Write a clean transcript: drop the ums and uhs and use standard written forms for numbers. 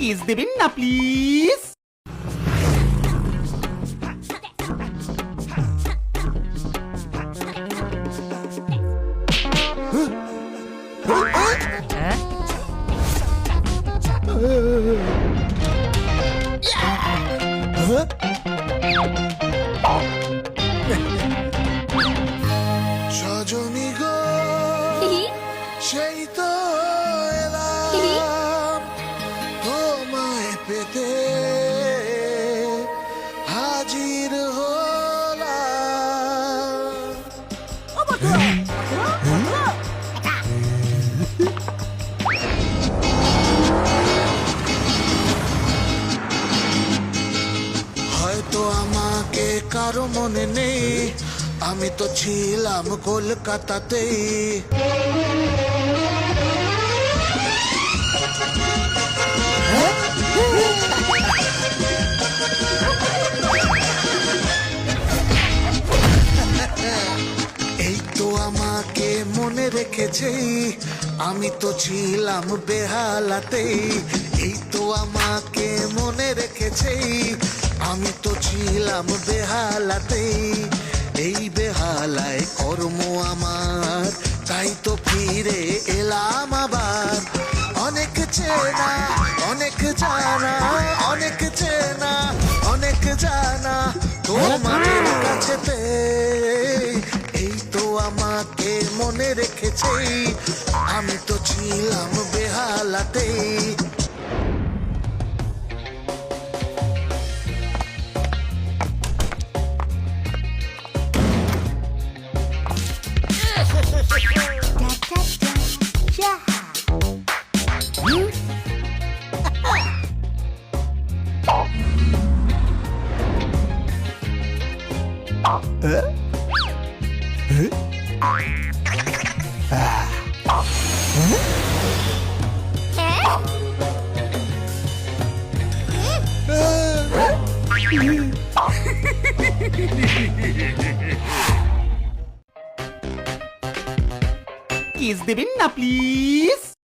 Kiss দেবেন না please. Sajani গো সেই তো এলাম তোমায় পেতে হাজির হলাম। হয়তো আমাকে কারো মনে নেই, আমি তো ছিলাম কলকাতাতেই। এই তো আমাকে মনে রেখেছে, আমি তো ছিলাম বেহালাতেই। এই তো আমাকে মনে রেখেছে, আমি তো ছিলাম বেহালাতেই। এই বেহালায় কর্ম আমার, তাই তো ফিরে এলাম আবার। অনেক চেনা অনেক জানা, অনেক চেনা অনেক জানা তোমাদের কাছেতে। এই তো আমাকে মনে রেখেছে, আমি তো ছিলাম বেহালাতেই। কিস দেবেন না প্লিজ।